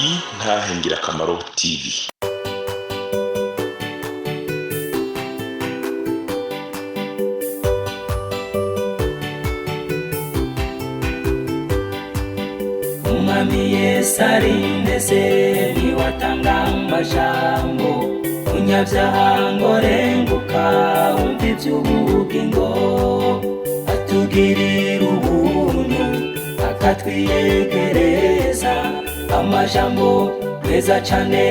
Intahe Ngirakamaro TV. Umwami Yesu arindeze niwatanga amajambo umunyabyaha ngo renguka wumva iby'ubugingo atugirira ubuntu akatwiyegereza amajambo meza cyane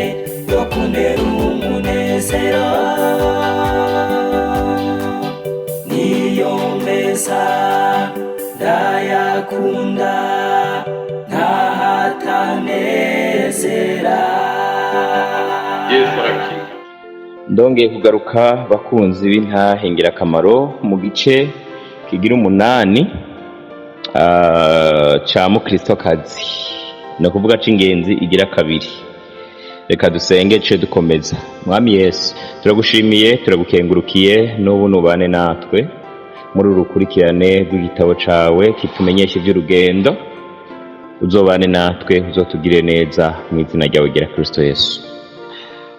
yo kunera umunezero niyo meza ndayakunda ntahatanezera. Ndongeye kugaruka bakunzi b'Intahe Ngirakamaro mu gice kigira 8 ca mukristokazi, no kuvuga c'ingenzi igira kabiri. Reka dusenge ce dukomeza. Mwami Yesu, turagushimiye turagukengurukiye n'ubu nubane natwe muri urukurikirane rw'igitabo cawe kitumenyesha ivy'urugendo. Uzobane natwe, uzotugire neza mu izina ryawe gira Kristo Yesu.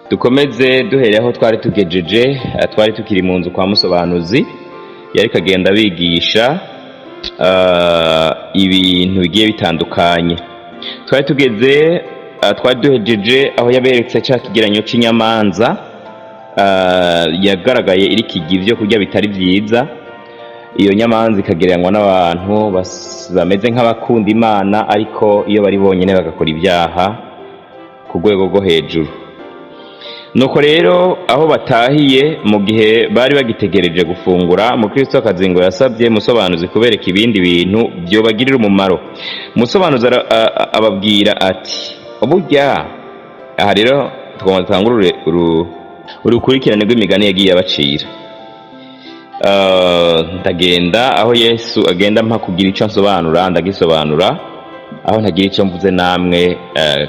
Dukomeze duhereye aho twari tugejeje, twari tukiri mu nzu kwa musobanuzi yari kagenda bigisha ibintu bigiye bitandukanye. Twari tugeze twari duhejeje aho yaberetse cya kigeranyo c'inyamanza yagaragaye iri kigivyo kurya bitari vyiza. Iyo nyamanza ikagereranywa n'abantu bameze nk'abakunda Imana ariko iyo bari bonyene bagakora ibyaha ku rwego rwo hejuru. Nuko rero aho batahiye mu gihe bari bagitegereje gufungura, mukristo akazingo yasabye musobanuzi kubereka ibindi bintu byo bagirira umumaro. Musobanuzi ababwira ati burya aha rero twatangurure urukurikirane rw'imigani yagiye abacira. Ndagenda aho Yesu agenda mpa kugira icyo nsobanura ndagisobanura, aho ntagira icyo mvuze namwe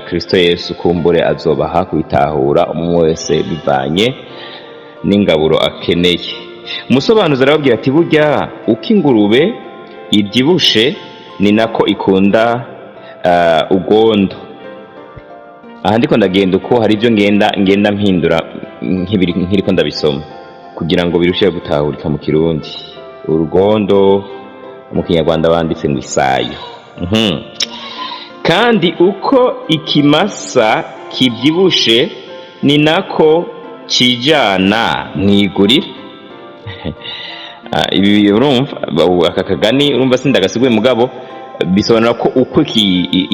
Kristo Yesu kumbure azobaha kubitahura umwe wese bivanye n'ingaburo akeneye. Musobanuzi arababwira ati burya uko ingurube ibyibushe ni nako ikunda ugondo. Aha ndiko ndagenda uko hari ibyo ngenda mpindura nk'iriko ndabisoma kugira ngo birusheho gutahurika mu Kirundi. Urugondo mu Kinyarwanda banditse ngo isayo. Kandi uko ikimasa kibyibushe ni nako kijana mwigurira. Ibi urumva aka kagani urumva sindagasibuye mugabo bisobanura ko uko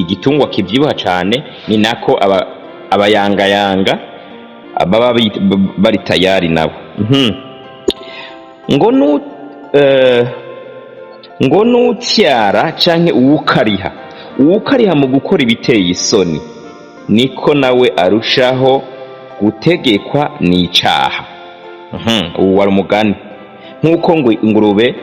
igitungwa kibyibuha cyane ni nako abayangayanga baba bari tayari nabo. ngo nutyara canke uwukariha mu gukora ibiteye isoni niko nawe arushaho gutegekwa n'icaha. Ubu wari umugani nk'uko ngo ingurube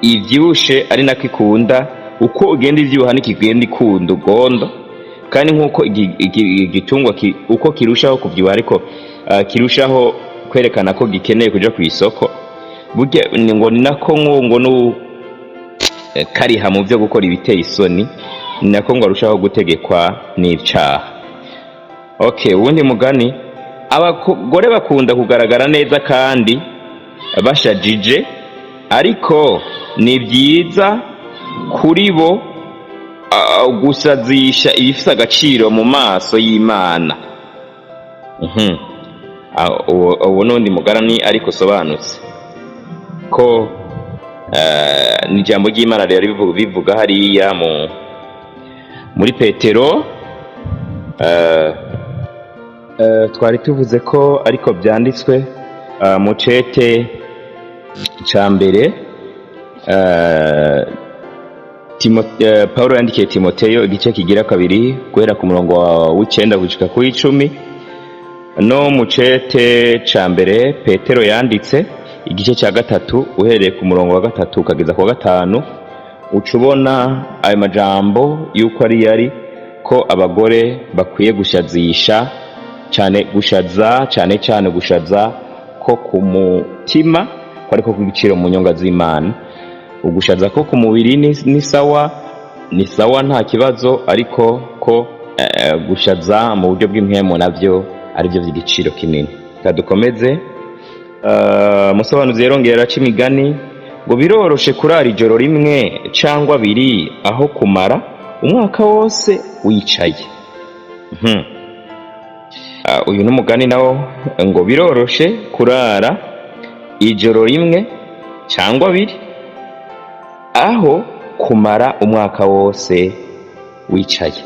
ivyibushe ari nako ikunda, uko ugenda ivyibuha nikigenda ikunda ugondo, kandi nk'uko igitungwa uko kirushaho kuvyibuha ariko kirushaho kwerekana ko gikeneye kuja ku isoko, burya ngo ni nako ngo kariha mu byo gukora ibiteye isoni ni nako ngo arushaho gutegekwa n'icaha. Ubundi mugani, abagore bakunda kugaragara neza kandi bashajije, ariko ni byiza kuri bo gusazisha ibifite agaciro mu maso y'Imana. Ubu n'undi mugarani ariko sobanutse ko ni ijambo ry'Imana rero bivuga hariya muri Petero. Twari tuvuze ko ariko byanditswe mu cete ca mbere Paulo yandikiye Timoteyo igice kigira 2 guhera ku murongo wa 9 gushika ku 10, no mu cete ca mbere Petero yanditse igice ca 3 uhereye ku murongo wa 3 ukageza ku wa 5, ucubona ayo majambo yuko ari yari ko abagore bakwiye gushazisha cyane gushaza ko ku mutima ariko ku giciro mu nyonga z'Imana. Ugushaza ko ku mubiri ni sawa, ni sawa nta kibazo, ariko ko gushaza mu buryo bw'impwemu navyo arivyo vy'igiciro kinini. Kadukomeze. Musobanuzi yarongera aca imigani ngo biroroshe kurara ijoro rimwe cangwa abiri aho kumara umwaka wose wicaye. Uyu n'umugani nawo ngo biroroshe kurara ijoro rimwe cangwa abiri aho kumara umwaka wose wicaye.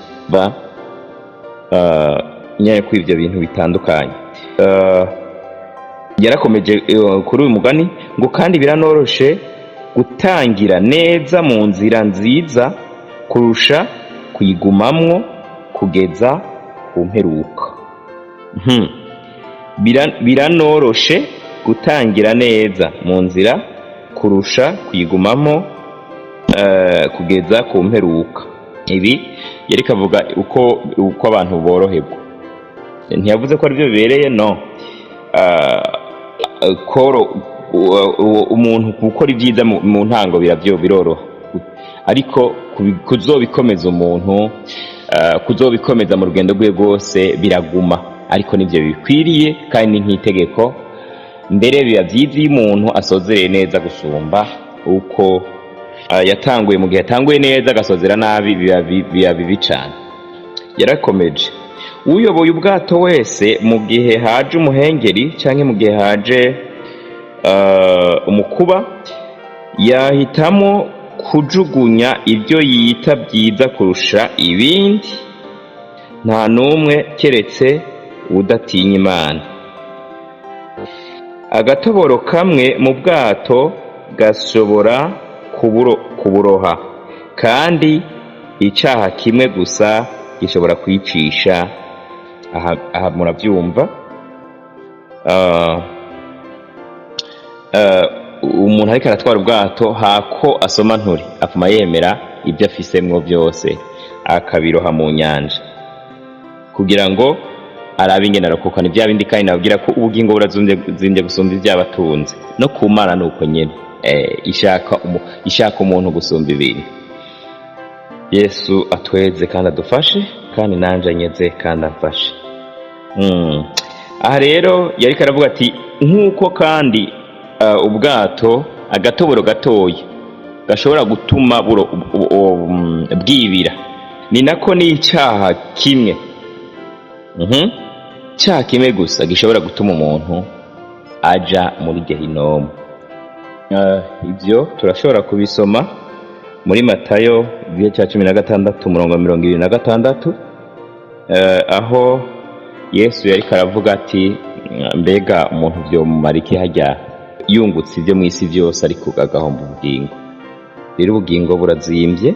Nyine ko ivyo bintu bitandukanye. Yarakomeje kuri uyu mugani ngo kandi biranoroshe gutangira neza mu nzira nziza kurusha kuyigumamwo kugeza ku mperuka. Biranoroshe gutangira neza mu nzira kurusha kuyigumamo kugeza ku mperuka. Ibi yari kavuga uko abantu boroherwa. Ntiyavuze ko aribyo bibereye, no. Umuntu gukora ibyiza mu ntango biroroha, ariko kuzobikomeza umuntu, kuzobikomeza mu rugendo rwe rwose biraguma, ariko nivyo bikwiriye kandi nk'itegeko. Mbere biba byiza iyo umuntu asozereye neza gusumba uko yatanguye. Mu gihe yatanguye neza agasozera nabi biba bibi cane. Yarakomeje, uyoboye ubwato wese mu gihe haje umuhengeri canke mu gihe haje umukuba yahitamo kujugunya ibyo yita byiza kurusha ibindi, nta n'umwe keretse udatinya Imana. Agatoboro kamwe mu bwato gashobora kuburoha, kandi icaha kimwe gusa gishobora kwicisha. Aha murabyumva. Umuntu ariko aratwara ubwato hako asoma nturi afuma yemera ibyo afisemwo byose akabiroha mu nyanja kugira ngo arabe ingene arokoka. Ni bya bindi kandi nabwira ko ubugingo burazimbye gusumba ivy'abatunzi, no ku Mana nuko nyene ishaka umuntu gusumba ibintu. Yesu atweze kandi adufashe, kandi nanje anyeze kandi amfashe. Aha rero yari karavuga ati nk'uko kandi ubwato agatoboro gatoya gashobora gutuma bwibira, ni nako n'icyaha kimwe cyaha kimwe gusa gishobora gutuma umuntu aja muri Gehinomu. Ibyo turashobora kubisoma muri Matayo igice cya 16 umurongo 26, aho Yesu yari karavuga ati mbega umuntu vyomumara iki harya yungutse ibyo mw'isi byose ariko agahomba ubugingo. Rero ubugingo burazimbye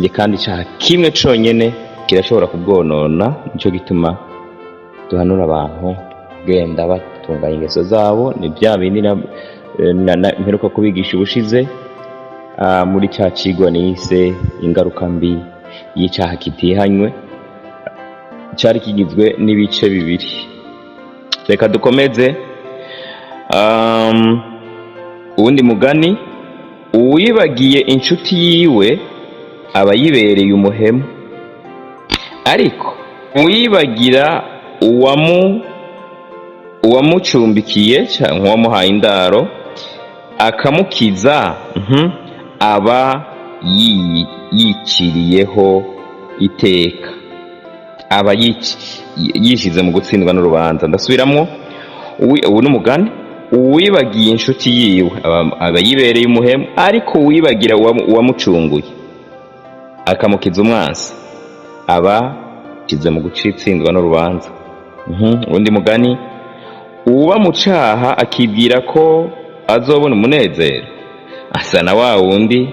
kandi icyaha kimwe conyene kirashobora kubwonona. Nico gituma duhanura abantu kugenda batunganya ingeso zabo. Ni bya bindi mperuka kubigisha ubushize muri cya cigwa nise ingaruka mbi y'icyaha kitihanywe, cyari kigizwe n'ibice bibiri. Reka dukomeze. Uwundi mugani, uwibagiye inshuti yiwe aba yibereye umuhemu, ariko uwibagira uwamucumbikiye cyangwa uwamuhaye indaro akamukiza aba yiciriyeho iteka, aba yishize mu gutsindwa n'urubanza. Ndasubiramwo, ubu n'umugani, uwibagiye inshuti yiwe aba yibereye umuhemu, ariko uwibagira uwamucunguye akamukiza umwansi aba yishize mu gutsindwa n'urubanza. Undi mugani, uba mu caha akibwira ko azobona umunezero asa na wa wundi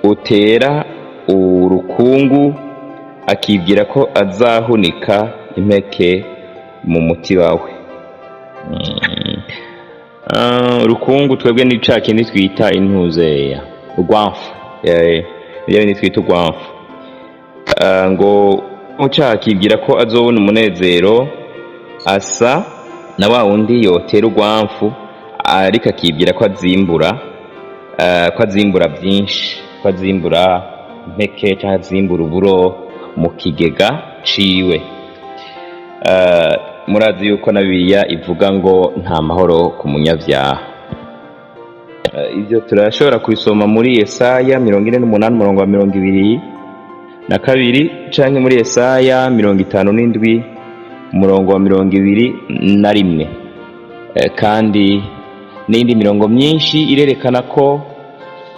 utera urukungu akibwira ko azahunika impeke mu mutima we. Urukungu twebwe ni ca kindi twita intuzeya, urwamfu. Ni twita urwamfu. Ngo mu caha akibwira ko azobona umunezero asa na wa wundi yotera urwamfu ariko akibwira ko azimbura byinshi, ko azimbura impeke cyangwa zimbura uburo mu kigega ciwe. Murazi yuko na Bibiliya ivuga ngo nta mahoro ku munyavyaha. Ivyo turashobora kubisoma muri Yesaya 48:22 canke muri Yesaya 57:21, kandi n'indi mirongo myinshi irerekana ko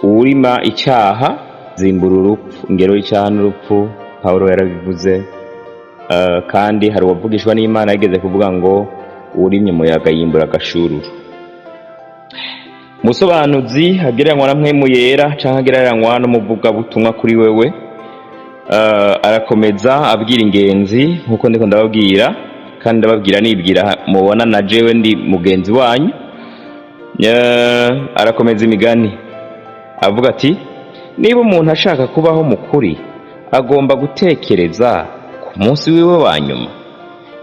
uwurima icyaha zimbura urupfu. Ingero y'icyaha n'urupfu Pawulo yarabivuze. Kandi hari uwavugishwa n'Imana yageze kuvuga ngo uwurimye umuyaga yimbura agashururu. Musobanuzi hagereranywa na mpwemu yera canke hagereranywa n'umuvugabutumwa kuri wewe. Arakomeza abwira ingenzi nkuko ndiko ndababwira, kandi ndababwira nibwira mubona na jewe ndi mugenzi wanyu. Arakomeza imigani avuga ati, niba umuntu ashaka kubaho mukuri agomba gutekereza ku munsi wiwe wa nyuma.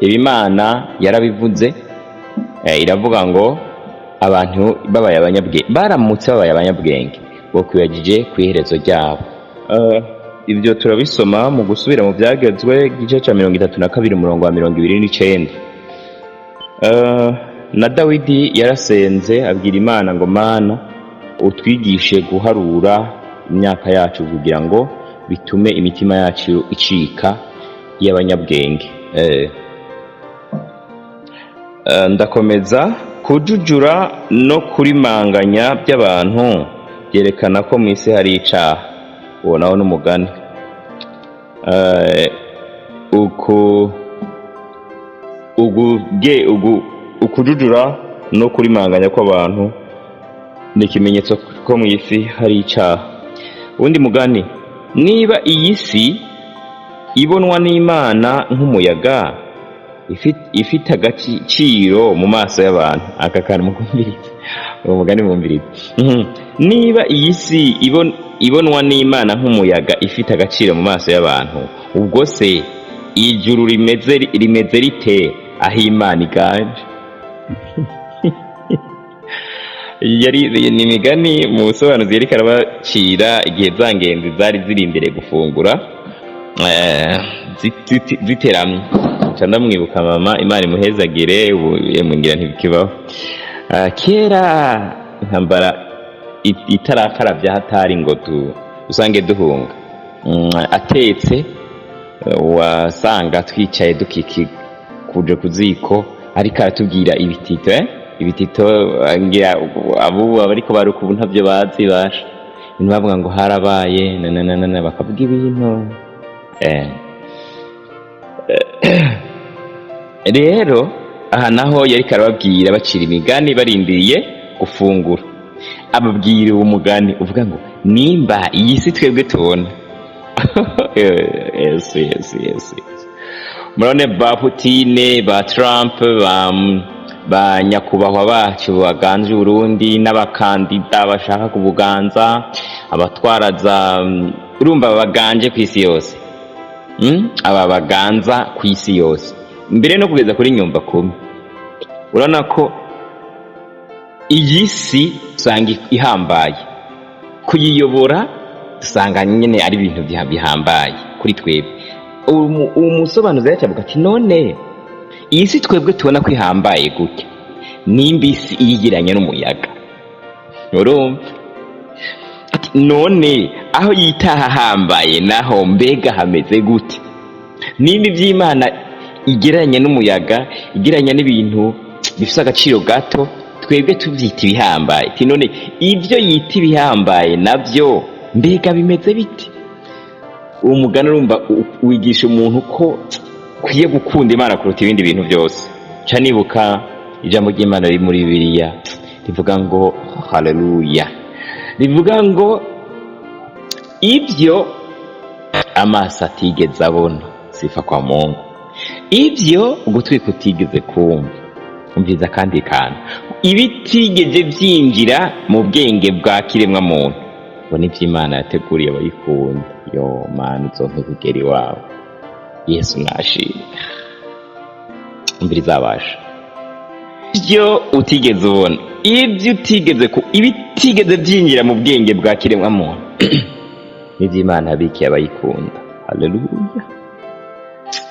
Imana yarabivuze, iravuga ngo abantu babaye abanyabwenge, baramutse babaye abanyabwenge bo kwibagije ku iherezo ryabo. Ibyo turabisoma mu gusubira mu Byagezwe igice cya 32:29. Na Dawidi yarasenze abwira Imana ngo Mana utwigishe guharura imyaka yacu kugira ngo bitume imitima yacu icika y'abanyabwenge. Ndakomeza, kujujura no kurimanganya by'abantu byerekana ko mu isi hari icaha. Ubonaho n'umugani. Ukujujura no kurimanganya kw'abantu ni ikimenyetso ko mu isi hari icaha. Undi mugani, niba iyi si ibonwa n'Imana nk'umuyaga ifite agaciro mu maso y'abantu. Aka kantu mukumvirize, uwo mugani mumbirize. Niba iyi si ibonwa n'Imana nk'umuyaga ifite agaciro mu maso y'abantu, ubwo se ijuru rimeze rite aho Imana iganje? Ni imigani mu busobanuzi yerekana bacira igihe za ngenzi zari ziri imbere gufungura ziteramye. Ndamwibuka mama, Imana imuhezagire, yemwingira ntibikibaho. Kera intambara itarakarabya hatari ngo usange duhunga, atetse wasanga twicaye dukikuje ku ziko ariko aratubwira ibitito ngira abo ariko baruka ubu ntabyo bazi basha. Bavuga ngo harabaye bakavuga ibintu. Rero aha naho yari karababwira bacira imigani barindiriye gufungura. Ababwira umugani uvuga ngo nimba iyi si twebwe tubona. Yes. Murone ba Putine, ba Trump, ba nyakubahwa bacu baganje Burundi n'abakandida bashaka kubuganza, abatwaraza urumva baganje ku isi yose. Aba baganza ku isi yose mbere no kugeza kuri nyumba kumi. Urana ko iyi si usanga ihambaye, kuyiyobora dusanga nyine ari ibintu bihambaye kuri twebwe. Umusobanuzi yacavuga ati none iyi si twebwe tubona ko ihambaye gute nimba isi iyigiranye n'umuyaga? Urumva ati none aho yitaha hambaye naho mbega hameze gute? Nimba iby'Imana igeranye n'umuyaga, igeranye n'ibintu bifite agaciro gato, twebwe tubyita ibihambaye. Ati none ibyo yita ibihambaye nabyo mbega bimeze bite? Uwo mugani urumva wigisha umuntu ko kwiye gukunda Imana kuruta ibindi bintu byose. Ca nibuka ijambo ry'Imana riri muri Bibiliya rivuga ngo haleluya, rivuga ngo ibyo amaso atigeze abona, sifa kwa Mungu, ibyo ugutwi kutigeze kumva. Umviza kandi kana ibitigeze byinjira mu bwenge bwa kiremwa muntu, ngo ni by'Imana yateguriye abayikunda. Yo Mana uzonke kugera iwawe. Yesu nashimwe. Umviriza abasha ibyo utigeze ubona, ibyo utigeze ibitigeze byinjira mu bwenge bwa kiremwa muntu n'ivy'Imana yabikiye abayikunda. Haleluya.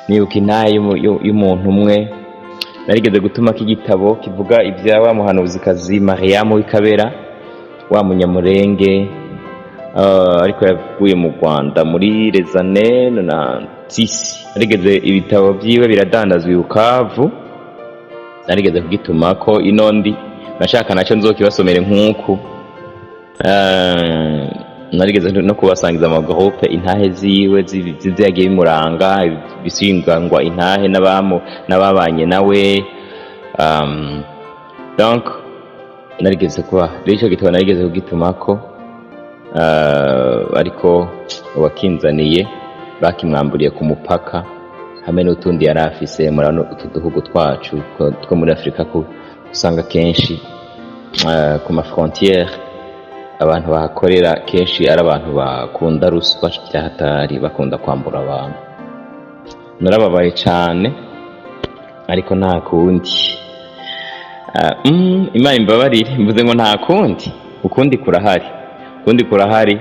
Nibuka intahe y'umuntu umwe narigeze gutumako igitabo kivuga ibya wa muhanuzikazi Mariyamu w'Ikabera, wa munyamurenge ariko yavuye mu Rwanda muri les années 96. Narigeze ibitabo vyiwe biradandazwa i Bukavu, narigeze kugitumako inondi nashaka naco nzokibasomere nk'uku. Narigeze no kubasangiza ama groupe intahe ziwe zizagiye bimuranga bisingangwa intahe n'ababanye nawe. Donc narigeze kuba rero gitabo narigeze kugitumako, ariko wakinzaniye bakimwamburiye ku mupaka hamwe n'utundi yari afise muri utu duhugu twacu two muri Afrika, ko usanga kenshi ku ma frontière abantu bahakorera kenshi ari abantu bakunda ruswa cyatari bakunda kwambura abantu. Narababaye cyane ariko nta kundi. Imana imbabarire mvuze ngo nta kundi, ukundi kurahari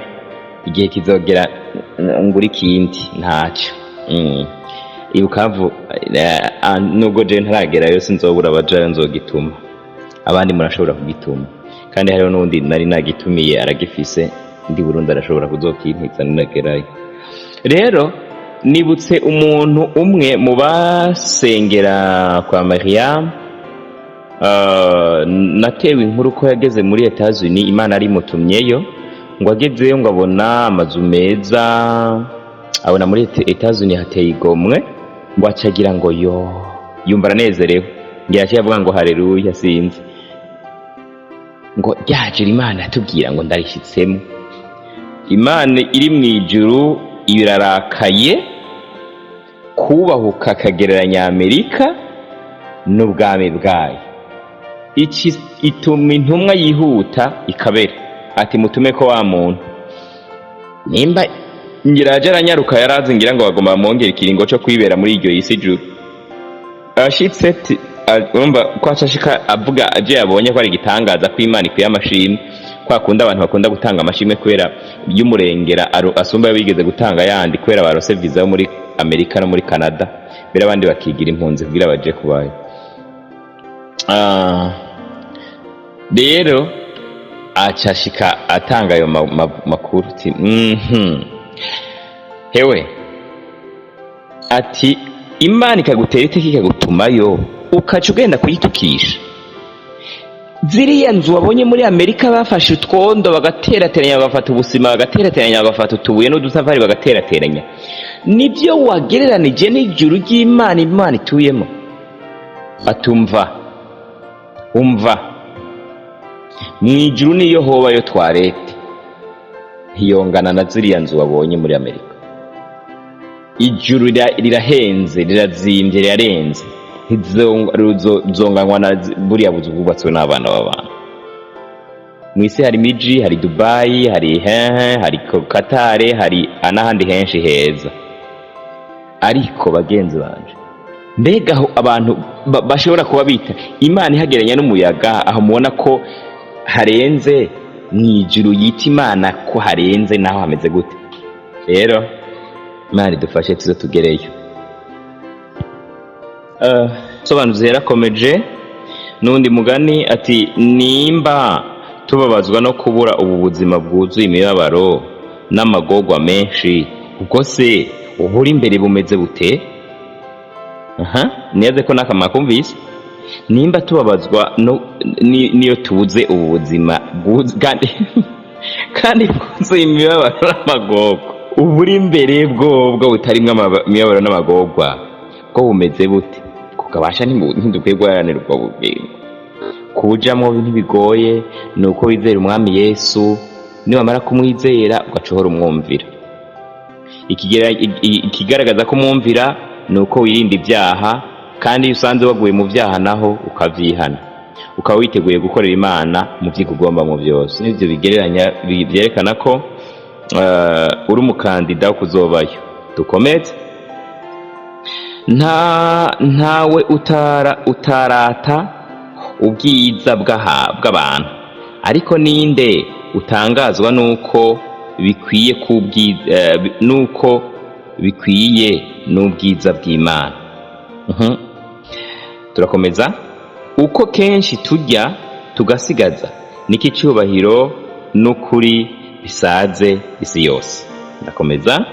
igihe kizogera ngura ikindi ntacyo. Ibukavu nubwo je ntaragerayo sinzobura abajayo nzogituma, abandi murashobora kugituma, kandi hariho n'undi nari nagitumiye aragifise ndi Burundi arashobora kuzokintiza ninagerayo. Rero nibutse umuntu umwe mu basengera kwa Mariyamu, natewe inkuru ko yageze muri Etats-Unis, Imana ari mutumyeyo ngo agezeyo ngo abona amazu meza, abona muri Etats-Unis hateye igomwe, ngo acagira ngo yumva aranezerewe, ngira yavuga ngo haleluya sinzi ngo yaje Imana atubwira ngo ndarishyitsemo. Imana iri mu ijuru irarakaye kubahuka kagereranya Amerika n'ubwami bwayo. Iki ituma intumwa yihuta Ikabera ati mutume ko wa muntu nimba ngira aje aranyaruka yarazi ngira ngo bagomba bamwongera ikiringo cyo kwibera muri iryo isi juru. Ashitse urumva ko acashika avuga aje yabonye ko ari gitangaza ko Imana ikwiye amashimwe, kwa kunda abantu bakunda gutanga amashimwe kubera y'umurengera asumba yabigeze gutanga yandi kubera barose visa yo muri Amerika no muri Canada, bera abandi bakigira impunzi kugira baje kubayo. Rero acashika atanga ayo makuru ati hewe ati Imana ikagutera iteka ikagutumayo ukaca ugenda kuyitukisha. Ziriya nzu wabonye muri Amerika bafashe utwondo bagaterateranya bagafata ubusima bagaterateranya bagafata utubuye n'udusafari bagaterateranya, nibyo wagereranije n'ijuru ry'Imana Imana ituyemo? Atumva umva mwijuru niyo hoba yo twarete ntiyongana na ziriya nzu wabonye muri Amerika. Ijuru rirahenze rirazimbye rirarenze, ntizonganywa na buriya buzu bwubatswe n'abana b'abantu. Mwisi hari miji, hari Dubai, hari Qatar, hari n'ahandi henshi heza. Ariko bagenzi banje, mbega aho abantu bashobora kuba bita Imana ihageranya n'umuyaga, aho mubona ko harenze mwijuru yita Imana ko harenze, naho hameze gute? Rero Imana idufashe tuzo tugereyo. Sobanuzi yarakomeje n'undi mugani ati nimba tubabazwa no kubura ubu buzima bwuzuye imibabaro n'amagorwa menshi, ubwo se uburi imbere bumeze bute? Neze ko nakamakumvise. Nimba tubabazwa niyo tubuze ubu buzima kandi bwuzuye imibabaro n'amagorwa, uburi imbere bwo butarimwe imibabaro n'amagorwa bwo bumeze bute? Kukabasha ntidukwiye guharanira ubwo bugingo. Kubujamo ntibigoye, ni uko wizera umwami Yesu, niwamara kumwizera ugacohora umwumvira. Ikigaragaza ko umwumvira ni uko wirinda ibyaha, kandi iyo usanze waguye mu byaha naho ukavyihana, ukaba witeguye gukorera Imana mu vy'iko ugomba mu byose. Nivyo bigereranya byerekana ko uri umukandida wo kuzobayo. Dukomeze. Ntawe utarata ubwiza bw'abantu, ariko ninde utangazwa nuko bikwiye nuko bikwiye n'ubwiza bw'Imana. Turakomeza. Uko kenshi turya tugasigaza niki cyubahiro n'ukuri bisaze isi yose. Ndakomeza.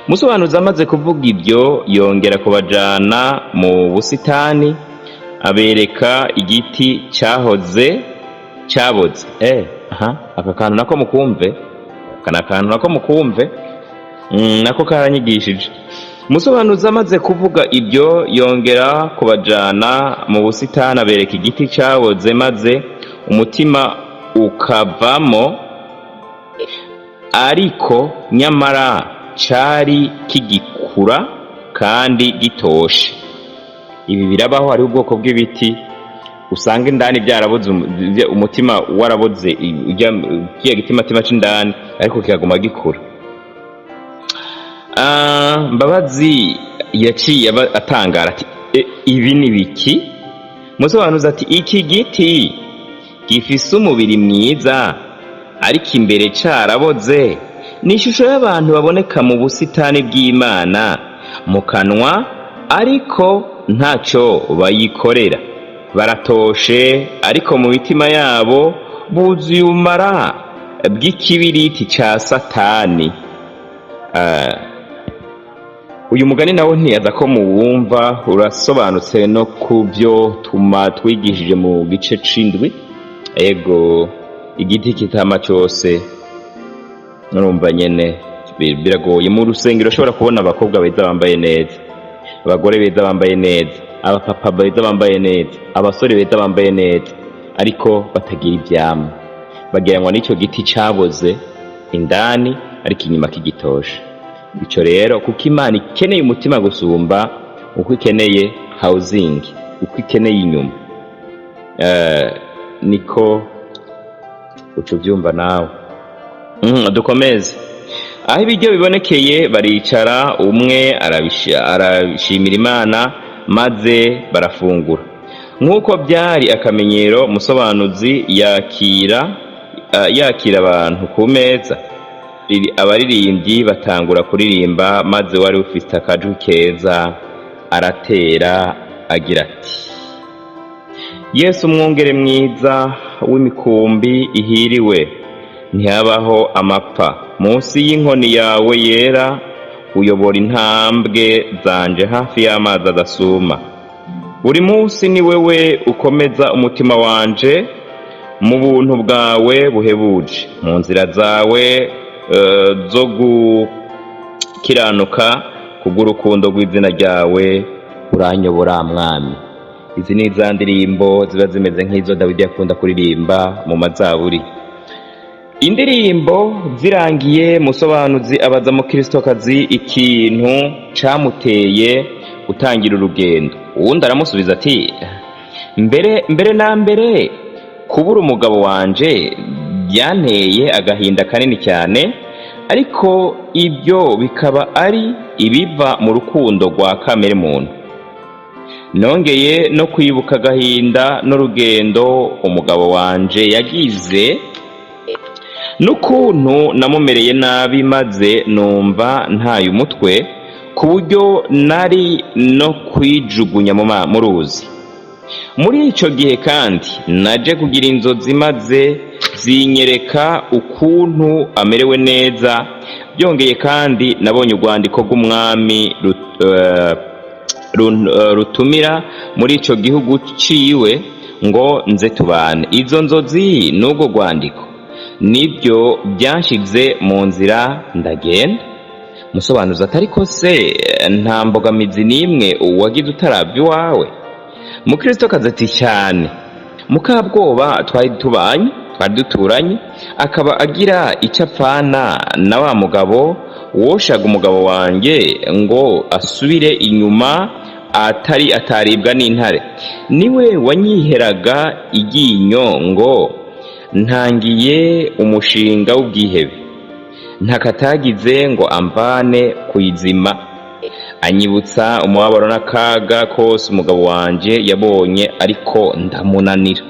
Musobanuzi amaze kuvuga ibyo yongera kubajana mu busitani abereka igiti cyaboze. Aka kantu nako mukumve nako karanyigishije. Musobanuzi amaze kuvuga ibyo yongera kubajana mu busitani abereka igiti cyaboze maze umutima ukavamo, ariko nyamara cari kigikura kandi gitoshe. Ibi birabaho, hari ubwoko bw'ibiti usanga indani byaraboze, umutima waraboze, kiya gitimatima c'indani ariko kikaguma gikura. Mbabazi yaciye atangara ati ibi ni biki? Musobanuzi ati iki giti gifise umubiri mwiza ariko imbere caraboze, ni ishusho y'abantu baboneka mu busitani bw'Imana mu kanwa ariko ntacyo bayikorera. Baratoshe ariko mu mitima yabo buzuye umara bw'ikibiriti ca Satani. Uyu mugani nawo ntiyaza ko muwumva, urasobanutse no kubyo twigishije mu gice c'indwi. Ego igiti kitama cyose nurumva nyene biragoye. Mu rusengero ushobora kubona abakobwa beza bambaye neza, abagore beza bambaye neza, abapapa beza bambaye neza, abasore beza bambaye neza, ariko batagira ivyamwa, bageranwa n'icyo giti caboze indani ariko inyuma kigitoshe. Bico rero kuko Imana ikeneye umutima gusumba uko ikeneye housing, uko ikeneye inyuma, niko uco byumva nawe. Dukomeze. Aho ibiryo bibonekeye baricara, umwe arabishimira Imana maze barafungura. Nk'uko byari akamenyero, musobanuzi yakira abantu ku meza. Abaririmbyi batangura kuririmba, maze wari ufite akajwi keza aratera agira ati: Yesu umwungere mwiza w'imikumbi ihiriwe, ntihabaho amapfa. Munsi y'inkoni yawe yera uyobora intambwe zanje hafi y'amazi adasuma. Buri munsi ni wewe ukomeza umutima wanje mu buntu bwawe buhebuje. Mu nzira zawe zo gukiranuka kubw'urukundo rw'izina ryawe uranyobora mwami. Izi ni za ndirimbo ziba zimeze nk'izo Dawidi yakunda kuririmba mu mazaburi. Indirimbo zirangiye, musobanuzi abaza mu Kristokazi ikintu camuteye gutangira urugendo. Uwundi aramusubiza ati: mbere na mbere kubura umugabo wanje byanteye agahinda kanini cyane, ariko ibyo bikaba ari ibiva mu rukundo rwa kamere muntu. Nongeye no kwibuka agahinda n'urugendo umugabo wanje yagize n'ukuntu namumereye nabi, maze numva ntaye umutwe ku buryo nari no kwijugunya mu ruzi. Muri icyo gihe kandi naje kugira inzozi maze zinyereka ukuntu amerewe neza. Byongeye kandi nabonye urwandiko rw'umwami rutumira muri icyo gihugu ciwe ngo nze tubane. Izo nzozi n'ubwo rwandiko nibyo byanshize mu nzira ndagenda. Musobanuza atari ko se nta mbogamizi n'imwe wagize utarabya iwawe? Mu Kristokazi ati cyane. Mukabwoba twari duturanye, akaba agira icyo apfana na wa mugabo woshaga umugabo wanjye ngo asubire inyuma ataribwa n'intare. Niwe wanyiheraga iryinyo ngo ntangiye umushinga w'ubwihebe, ntakatagize ngo amvane kuyizima. Anyibutsa umubabaro n'akaga kose umugabo wanje yabonye, ariko ndamunanira.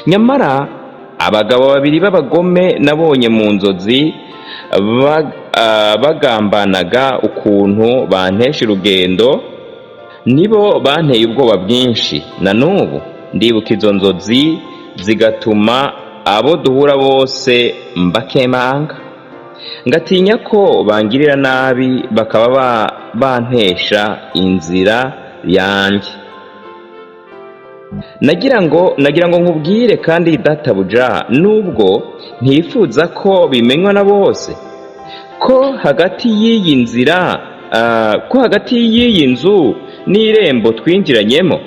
Nyamara abagabo babiri b'abagome nabonye mu nzozi bagambanaga ukuntu bantesha urugendo, nibo banteye ubwoba bwinshi. Na n'ubu ndibuka izo nzozi zigatuma abo duhura bose mbakemanga, ngatinya ko bangirira nabi bakaba bantesha inzira yanjye. nagira ngo nkubwire kandi databuja, nubwo ntifuza ko bimenywa na bose, ko hagati y'iyi nzira ko hagati y'iyi nzu n'irembo twinjiranyemo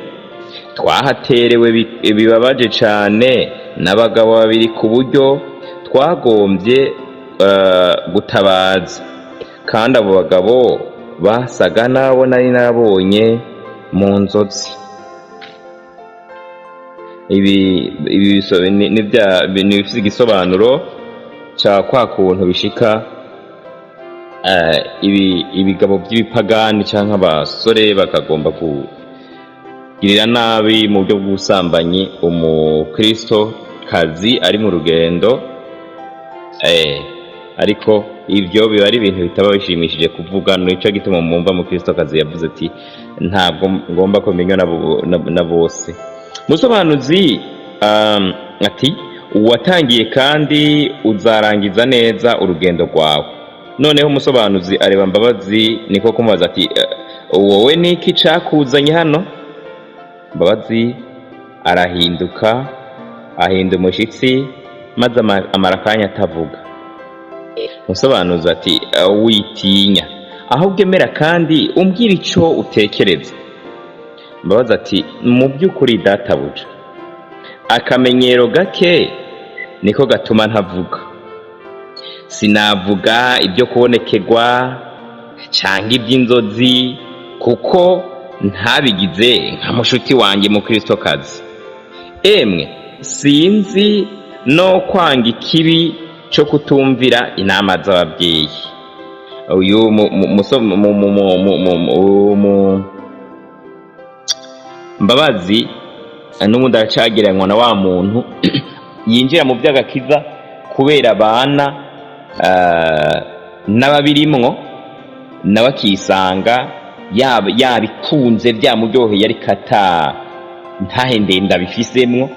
twahaterewe bibabaje cyane n'abagabo babiri, ku buryo twagombye gutabaza, kandi abo bagabo basaga n'abo nari narabonye mu nzozi. ibi ni bifite igisobanuro cya kwa kuntu bishika ibigabo by'ibipagani cyangwa abasore bakagomba kugirira nabi mu buryo bw'ubusambanyi umukristo kazi ari mu rugendo. Ariko ibyo biba ari ibintu bitaba bishimishije kuvuga. Nicyo gituma mwumva umukristo kazi yavuze ati ntabwo ngomba kumenywa na bose. Musobanuzi ati uwatangiye kandi uzarangiza neza urugendo rwawe. Noneho umusobanuzi areba Mbabazi niko kumubaza ati wowe niki cakuzanye hano? Mbabazi arahinduka, ahinda umushyitsi, maze amara akanya atavuga. Umusobanuzi ati witinya, ahubwo emera kandi umbwira icyo utekereza. Mbabazi ati mu by'ukuri databuja, akamenyero gake niko gatuma ntavuga. Sinavuga ibyo kubonekerwa cyangwa iby'inzozi, kuko ntabigize nka mushuti wanjye mu Kristo kazi. Emwe sinzi no kwanga ikibi cyo kutumvira inama z'ababyeyi. Uyu Mbabazi n'ubundi aracagereranywa na wa muntu yinjira mu by'agakiza kubera abana n'ababirimwo, nawe akisanga yabikunze byamuryoheye, ariko ntahendenda bifisemwo.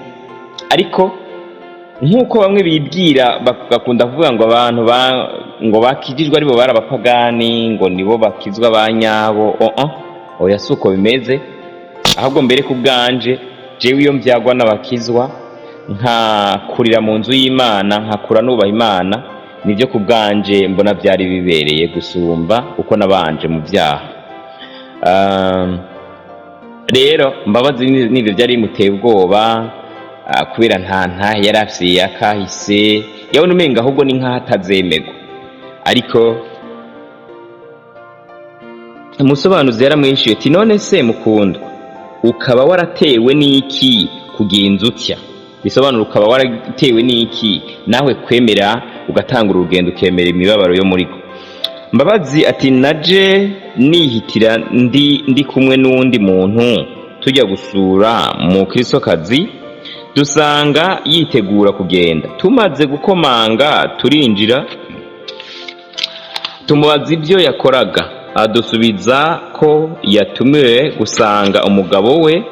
Ariko nk'uko bamwe bibwira bakunda kuvuga ngo abantu ngo bakijijwe aribo bari abapagani, ngo nibo bakizwa abanyabo. Oya, si uko bimeze. Ahubwo mbere ku bwanje, jewe iyo mbyagwa n'abakizwa nkakurira mu nzu y'Imana, nkakura nubaha Imana, nibyo ku bwanje mbona byari bibereye gusumba uko nabanje mu byaha. Rero Mbabazi nibyo byari bimuteye ubwoba, kubera nta yari afise yakahise, yabona umenga ahubwo ni nk'aho atazemerwa. Ariko umusobanuzi yaramwishuye ati none se mukundwa, ukaba waratewe n'iki kugira inzu utya? Bisobanura ukaba waratewe n'iki nawe kwemera ugatanga urugendo ukemera imibabaro yo muri go? Mbabazi ati naje nihitira ndi kumwe n'undi muntu tujya gusura mu Kristo kazi, dusanga yitegura kugenda. Tumaze gukomanga turinjira, tumubaza ibyo yakoraga, adusubiza ko yatumiwe gusanga umugabo we.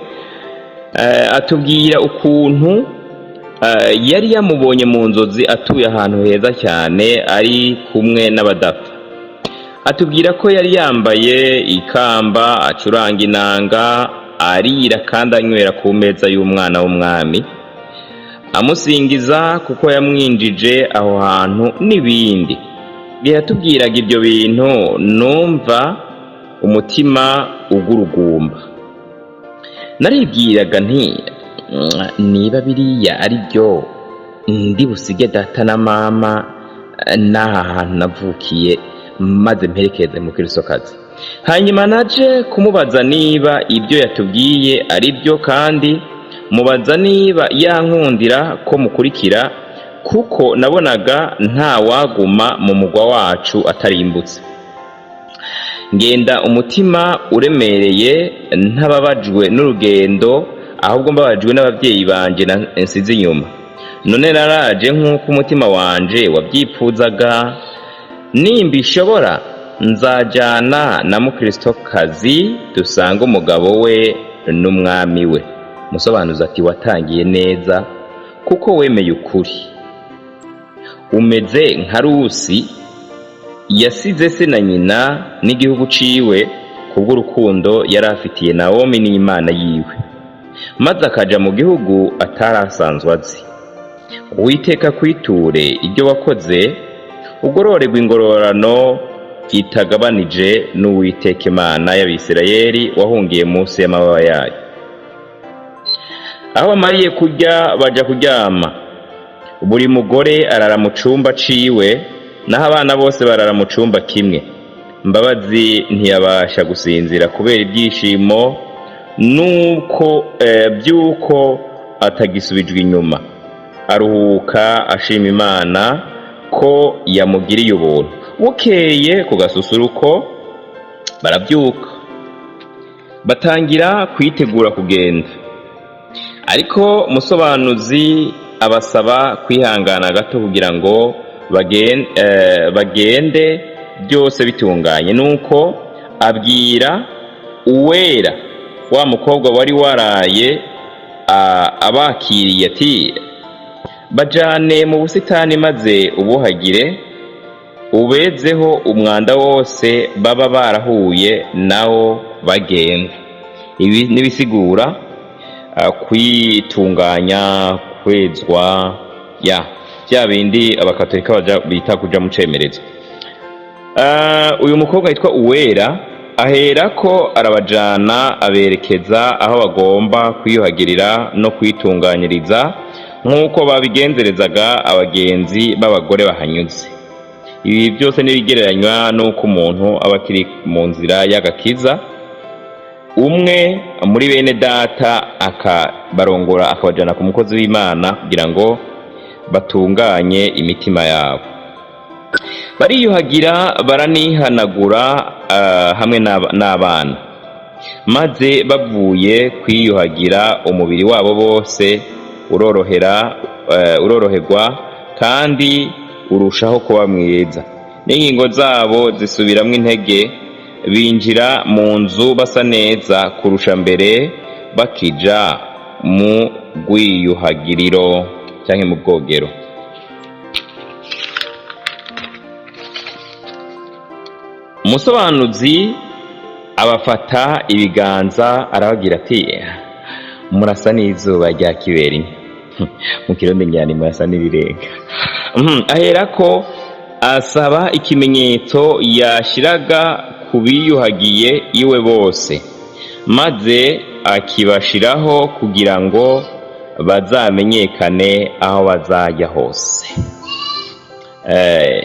Atubwira ukuntu yari yamubonye mu nzozi atuye ahantu heza cyane ari kumwe n'abadapfa. Atubwira ko yari yambaye ikamba, acuranga inanga, arira kandi anywera ku meza y'umwana w'umwami, amusingiza kuko yamwinjije aho hantu n'ibindi. Yatubwiraga ibyo bintu numva umutima ugurugumba. Naribwiraga nti niba biriya ari byo, ndi busige data na mama n'aha hantu navukiye, maze mperekeze mu Kristo kazi. Hanyuma naje kumubaza niba ibyo yatubwiye ari byo, kandi mubaza niba yankundira ko mukurikira, kuko nabonaga nta waguma mu mugwa wacu atarimbutse. Ngenda umutima uremereye, ntababajwe n'urugendo, ahubwo mbabajwe n'ababyeyi banje nsize inyuma. None naraje nk'uko umutima wanje wabyipfuzaga, nimba ishobora nzajana na mukristokazi dusanga umugabo we n'umwami we. Umusobanuzi ati watangiye neza kuko wemeye ukuri, umeze nka Rusi yasize se na nyina n'igihugu ciwe kubw'urukundo yari afitiye Nawomi n'Imana yiwe, maze akaja mu gihugu atarasanzwe azi. Uwiteka kwiture ibyo wakoze, ugororerwa ingororano itagabanije n'Uwiteka Imana y'Abisirayeli wahungiye munsi y'amababa yayo. Aho bamariye kurya baja kuryama, buri mugore arara mu cumba ciwe, naho abana bose barara mu cumba kimwe. Mbabazi ntiyabasha gusinzira kubera ibyishimo nuko byuko atagisubijwe inyuma. Aruhuka ashima Imana ko yamugiriye ubuntu. Bukeye ku gasusuruko barabyuka batangira kwitegura kugenda, ariko umusobanuzi abasaba kwihangana gato kugira ngo bagende byose bitunganye. Nuko abwira Uwera wa mukobwa wari waraye abakiriye ati bajane mu busitani maze ubuhagire ubezeho umwanda wose baba barahuye nawo bagenda. Ibi nibisigura kwitunganya, kwezwa, bya bindi abakatolika bita kuja mu cemerezo. Uyu mukobwa yitwa Uwera aherako arabajana aberekeza aho bagomba kwiyuhagirira no kwitunganyiriza nk'uko babigenzerezaga abagenzi b'abagore bahanyuze. Ibi byose nibigereranywa n'uko umuntu aba akiri mu nzira y'agakiza, umwe muri bene data akabarongora akabajana ku mukozi w'Imana kugira ngo batunganye imitima yabo. Bariyuhagira baranihanagura hamwe n'abana, maze bavuye kwiyuhagira umubiri wabo bose uroroherwa kandi urushaho kuba mwiza, n'ingingo zabo zisubiramwo intege, binjira mu nzu basa neza kurusha mbere bakija mu rwiyuhagiriro canke mu bwogero. Umusobanuzi abafata ibiganza arababwira ati murasa n'izuba rya Kiberinka. Mu Kirundi nyani murasa n'irirenga. Aherako asaba ikimenyetso yashiraga kubiyuhagiye iwe bose, maze akibashiraho kugira ngo bazamenyekane aho bazajya hose.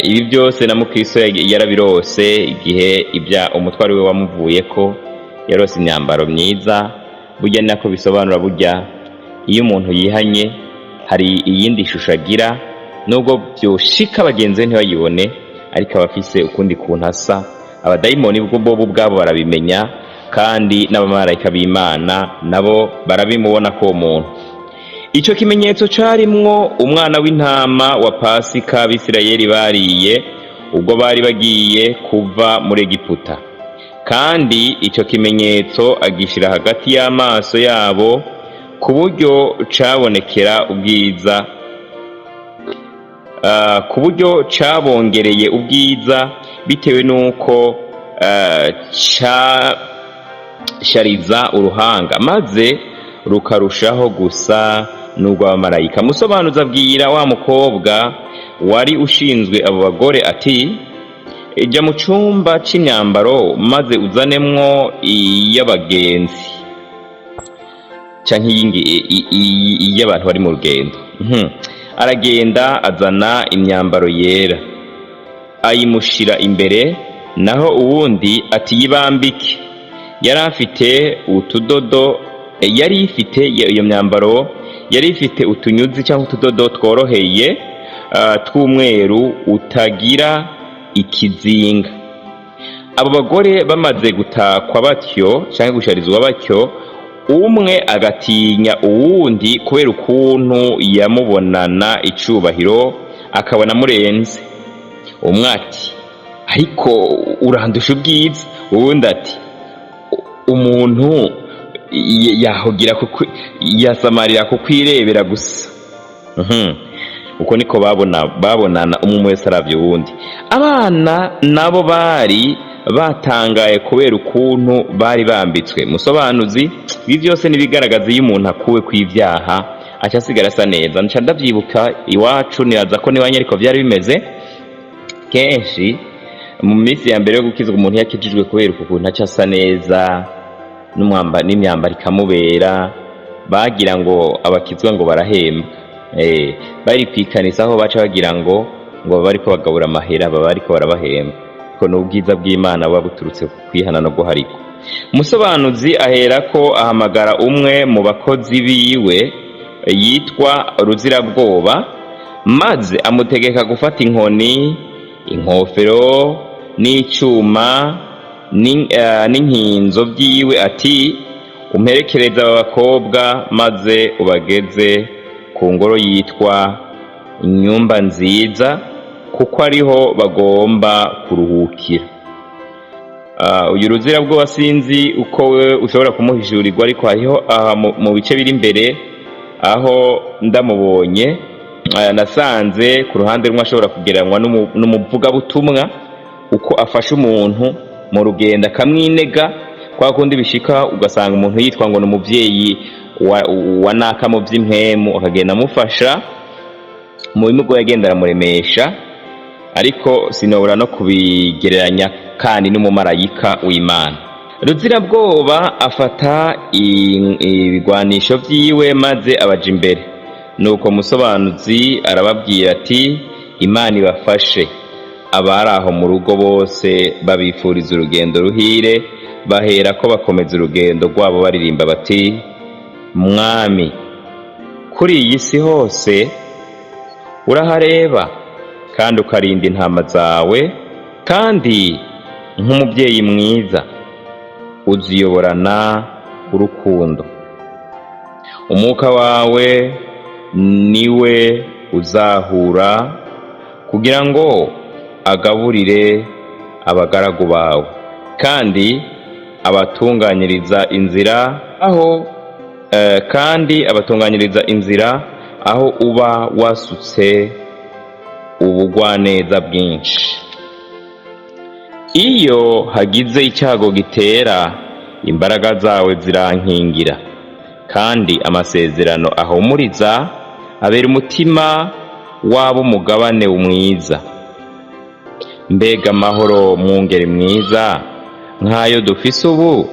Ibi byose na mukristo yarabirose igihe ibya umutwari we wamuvuyeko, yarose imyambaro myiza. Burya nako bisobanura, burya iyo umuntu yihanye hari iyindi shusho agira, nubwo byoshika bagenzi ntibayibone, ariko abafise ukundi kuntu asa. Abadayimoni bo ubwabo barabimenya, kandi n'abamarayika b'Imana nabo barabimubona ko umuntu. Ico kimenyetso carimwo umwana w'intama wa Pasika Abisirayeli bariye ubwo bari bagiye kuva muri Egiputa, kandi ico kimenyetso agishira hagati y'amaso yabo ku buryo cabonekera ubwiza, ku buryo cabongereye ubwiza bitewe nuko shariza uruhanga, maze rukarushaho gusa n'urw'abamarayika. Musobanuza abwira wa mukobwa wari ushinzwe abo bagore ati ija mu cumba c'imyambaro maze uzanemwo iy'abagenzi canke iy'abantu bari mu rugendo. Aragenda azana imyambaro yera ayimushira imbere, naho uwundi ati yibambike. Yari afite utudodo, yari ifite iyo myambaro yari ifite utunyuzi cyangwa utudodo tworoheye tw'umweru utagira ikizinga. Abo bagore bamaze gutakwa batyo cyangwa gusharizwa batyo, umwe agatinya uwundi kubera ukuntu yamubonana icubahiro, akabona murenze. Umwe ati ariko urandusha ubwiza. Uwundi ati umuntu yahogira yasamarira kukwirebera gusa. Uko niko babonana, umwe wese aravye uwundi. Abana nabo bari batangaye kubera ukuntu bari bambitswe. Musobanuzi, ibi byose nibigaragaza iyo umuntu akuwe kw'ivyaha aca asigara asa neza. Nca ndavyibuka iwacu, niraza ko niwanye ariko vyari bimeze kenshi mu minsi ya mbere yo gukizwa. Umuntu yakijijwe kubera ukuntu aca asa neza, n'imyambaro ikamubera, bagira ngo abakizwa ngo barahemba. Bari kwikanisa aho baca bagira ngo bariko bagabura amahera, baba bariko barabahemba. Ko n'ubwiza bw'Imana buba buturutse ku kwihana no guharikwa. Umusobanuzi aherako ahamagara umwe mu bakozi biwe yitwa Ruzirabwoba, maze amutegeka gufata inkoni, inkofero n'icuma n'inkinzo byiwe, ati umperekereza aba bakobwa maze ubageze ku ngoro yitwa Inyumba Nziza, kuko ariho bagomba kuruhukira. Uyu Ruzirabwoba sinzi uko we ushobora kumuhishurirwa, ariko hariho mu bice biri imbere aho ndamubonye nasanze ku ruhande rumwe ashobora kugereranywa n'umuvugabutumwa, uko afasha umuntu mu rugendo akamwinega. Kwa kundi bishika ugasanga umuntu yitwa ngo n'umuvyeyi wa naka mu vy'impemu, akagenda amufasha mu bimugo yagenda aramuremesha. Ariko sinobora no kubigereranya kandi n'umumarayika w'Imana. Ruzirabwoba afata ibigwanisho vyiwe maze abaja imbere. Nuko musobanuzi arababwira ati Imana ibafashe. Abari aho mu rugo bose babifuriza urugendo ruhire, bahera ko bakomeza urugendo rwabo baririmba bati, Mwami, kuri iyi si hose urahareba kandi ukarinda intama zawe, kandi nk'umubyeyi mwiza uziyoborana urukundo. Umwuka wawe niwe uzahura kugira ngo agaburire abagaragu bawe, kandi abatunganyiriza inzira aho uba wasutse ubugwaneza bwinshi. Iyo hagize icyago gitera, imbaraga zawe zirankingira, kandi amasezerano ahumuriza abera umutima wabo umugabane mwiza. Mbega amahoro mwungeri mwiza nk'ayo dufise ubu,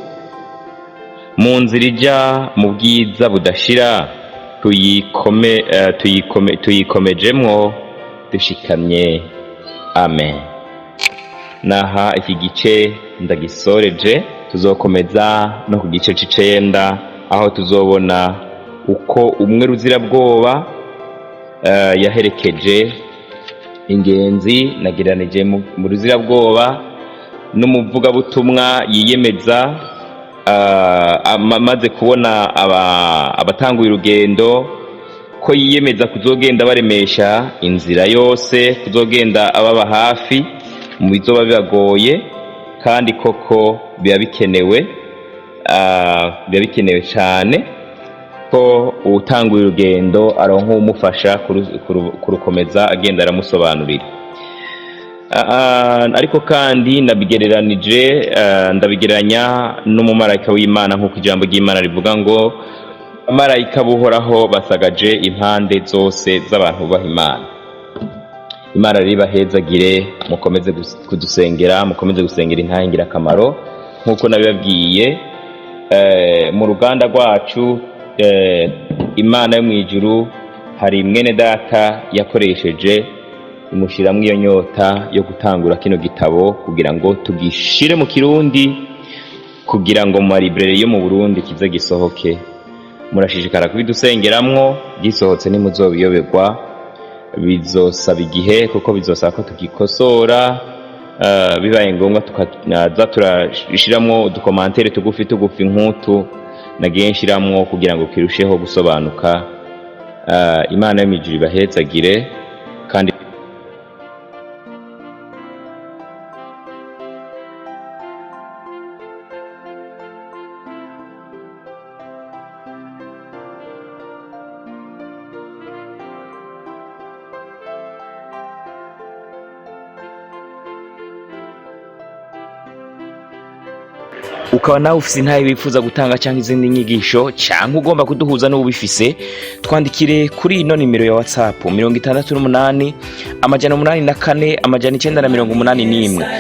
mu nzira ija mu bwiza budashira, tuyikomejemwo dushikamye. Amen. Naha iki gice ndagisoreje, tuzokomeza no ku gice c'icenda aho tuzobona uko umwe Ruzirabwoba yaherekeje ingenzi. Nagereranije mu Ruzirabwoba n'umuvugabutumwa yiyemeza, amaze kubona abatanguye urugendo ko yiyemeza kuzogenda baremesha inzira yose, kuzogenda ababa hafi mu bizoba bibagoye, kandi koko biba bikenewe cyane ko utanguye urugendo aronka umufasha kurukomeza, agenda aramusobanurira. Ariko kandi ndabigereranya n'umumarayika w'Imana, nk'uko ijambo ry'Imana rivuga ngo amarayika buhoraho basagaje impande zose z'abantu bubaha Imana. Imana ribahezagire, mukomeze kudusengera, mukomeze gusengera intahe ngirakamaro. Nk'uko nabibabwiye mu ruganda rwacu, Imana yo mu ijuru hari mwene data yakoresheje imushiramwo iyo nyota yo gutangura kino gitabo kugira ngo tugishire mu Kirundi, kugira ngo mu malibreri yo mu Burundi kize gisohoke. Murashishikara kubidusengeramwo, gisohotse ntimuzobiyoberwa. Bizosaba igihe kuko bizosaba ko tugikosora, bibaye ngombwa tukaza turashiramwo udukomantere tugufi nk'utu nagiye nshiramwo kugira ngo kirusheho gusobanuka. Imana yo mu ijuru ibahezagire kandi ukaba nawe ufise intahe bifuza gutanga cyangwa izindi nyigisho cyangwa ugomba kuduhuza n'ubifise, twandikire kuri ino nimero ya WhatsApp 68 884 981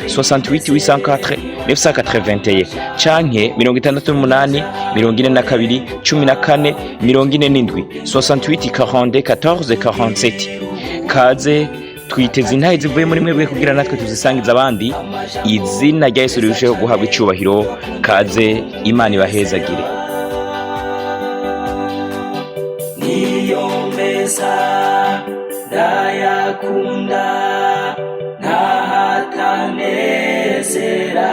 68 804 981 canke 68 42 14 47 68 42 14 47. Kaze twiteze intahe zivuye muri mwebwe kugira natwe tuzisangiza abandi. Izina rya Yesu rirusheho guhabwa icubahiro. Kaze, Imana ibahezagire. niyo meza ndayakunda ntahatanezera